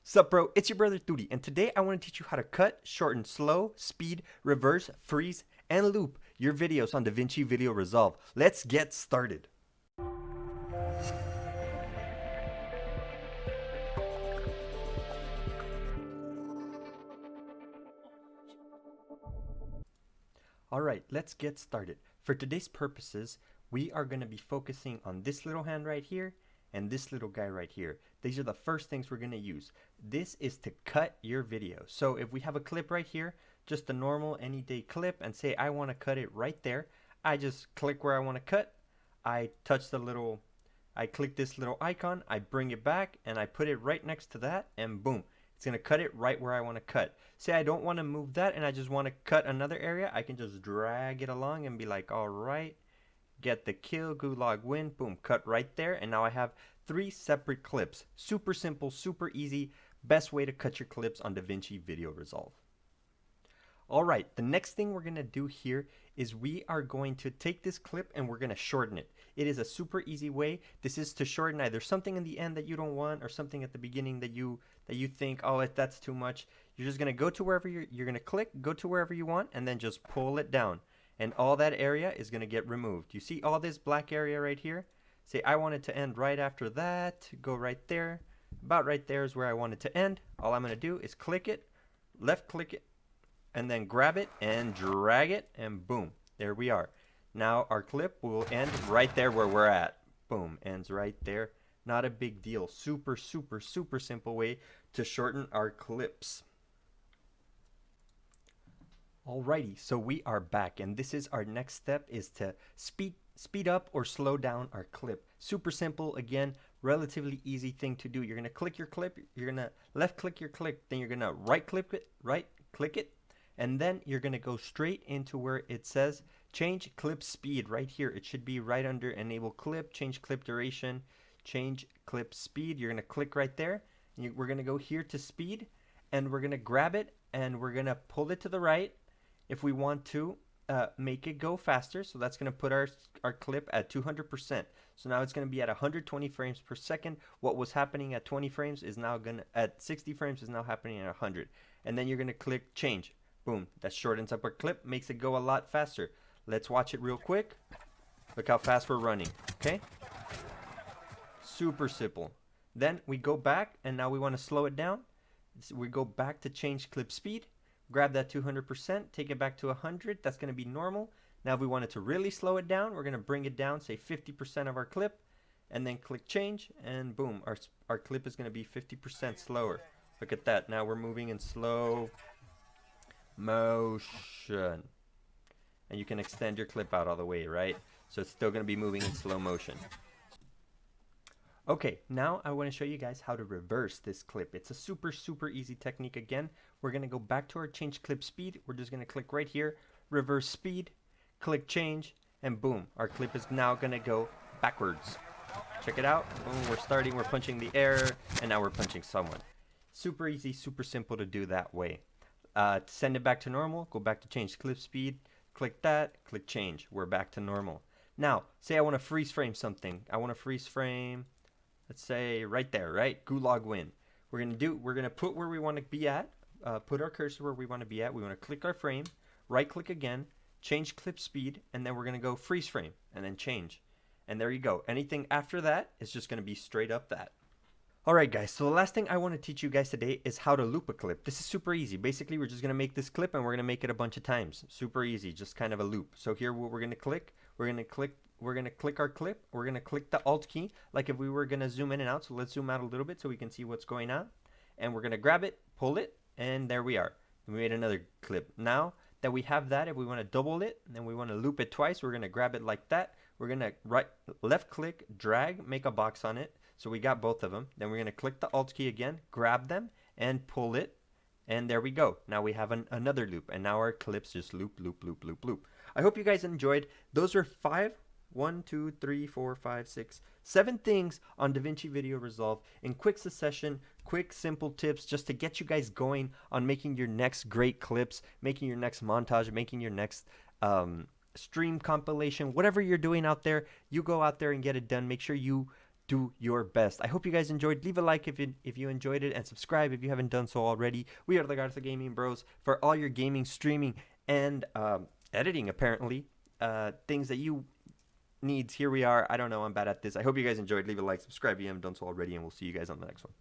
Sup bro, it's your brother Turi, and today I want to teach you how to cut, shorten, slow, speed, reverse, freeze, and loop your videos on DaVinci Video Resolve. Let's get started. Alright, let's get started. For today's purposes, we are going to be focusing on this little hand right here and this little guy right here. These are the first things we're going to use. This is to cut your video. So if we have a clip right here, just a normal any day clip, and say I want to cut it right there, I just click where I want to cut. I click this little icon, I bring it back, and I put it right next to that, and boom. It's going to cut it right where I want to cut. Say I don't want to move that and I just want to cut another area, I can just drag it along and be like, alright, get the kill, gulag win, boom, cut right there. And now I have 3 separate clips. Super simple, super easy, best way to cut your clips on DaVinci Video Resolve. Alright, the next thing we're going to do here is we are going to take this clip and we're going to shorten it. It is a super easy way. This is to shorten either something in the end that you don't want or something at the beginning that you think, oh, that's too much. You're just going to go to wherever you're going to click, go to wherever you want, and then just pull it down. And all that area is going to get removed. You see all this black area right here? Say I want it to end right after that. Go right there. About right there is where I want it to end. All I'm going to do is click it, left click it, and then grab it and drag it, and boom, there we are. Now our clip will end right there where we're at. Boom, ends right there. Not a big deal. Super, super, super simple way to shorten our clips. Alrighty, so we are back, and this is our next step, is to speed up or slow down our clip. Super simple, again, relatively easy thing to do. You're gonna click your clip, you're gonna left click your clip, then you're gonna right click it, and then you're gonna go straight into where it says change clip speed right here. It should be right under enable clip, change clip duration, change clip speed. You're gonna click right there. We're gonna go here to speed, and we're gonna grab it and we're gonna pull it to the right if we want to make it go faster. So that's gonna put our clip at 200%. So now it's gonna be at 120 frames per second. What was happening at 20 frames is now gonna at 60 frames is now happening at 100. And then you're gonna click change. Boom, that shortens up our clip, makes it go a lot faster. Let's watch it real quick. Look how fast we're running, okay? Super simple. Then we go back, and now we want to slow it down. So we go back to change clip speed, grab that 200%, take it back to 100. That's going to be normal. Now if we wanted to really slow it down, we're going to bring it down, say 50% of our clip, and then click change, and boom, our clip is going to be 50% slower. Look at that. Now we're moving in slow motion, and you can extend your clip out all the way, right? So it's still going to be moving in slow motion. Okay, now I want to show you guys how to reverse this clip. It's a super easy technique. Again, we're going to go back to our change clip speed. We're just going to click right here, reverse speed, click change, and boom, our clip is now going to go backwards. Check it out. Boom, we're punching the air, and now we're punching someone. Super easy, super simple to do that way. To send it back to normal, go back to change clip speed, click that, click change. We're back to normal. Now, say I want to freeze frame something. I want to freeze frame, let's say right there, right? Gulag win. We're gonna put where we want to be at, put our cursor where we want to be at. We want to click our frame, right click again, change clip speed, and then we're gonna go freeze frame, and then change. And there you go. Anything after that is just gonna be straight up that. Alright guys, so the last thing I want to teach you guys today is how to loop a clip. This is super easy. Basically, we're just going to make this clip and we're going to make it a bunch of times. Super easy, just kind of a loop. So here what we're going to click our clip. We're going to click the Alt key like if we were going to zoom in and out. So let's zoom out a little bit so we can see what's going on. And we're going to grab it, pull it, and there we are. We made another clip. Now that we have that, if we want to double it and then we want to loop it twice, we're going to grab it like that. We're going to left click, drag, make a box on it. So we got both of them. Then we're going to click the Alt key again, grab them, and pull it. And there we go. Now we have another loop. And now our clips just loop, loop, loop, loop, loop. I hope you guys enjoyed. Those are 7 things on DaVinci Video Resolve in quick succession, quick, simple tips just to get you guys going on making your next great clips, making your next montage, making your next stream compilation. Whatever you're doing out there, you go out there and get it done. Make sure you do your best. I hope you guys enjoyed. Leave a like if you enjoyed it, and subscribe if you haven't done so already. We are the Garza Gaming Bros for all your gaming, streaming, and editing, apparently. Things that you needs. Here we are. I don't know. I'm bad at this. I hope you guys enjoyed. Leave a like, subscribe if you haven't done so already, and we'll see you guys on the next one.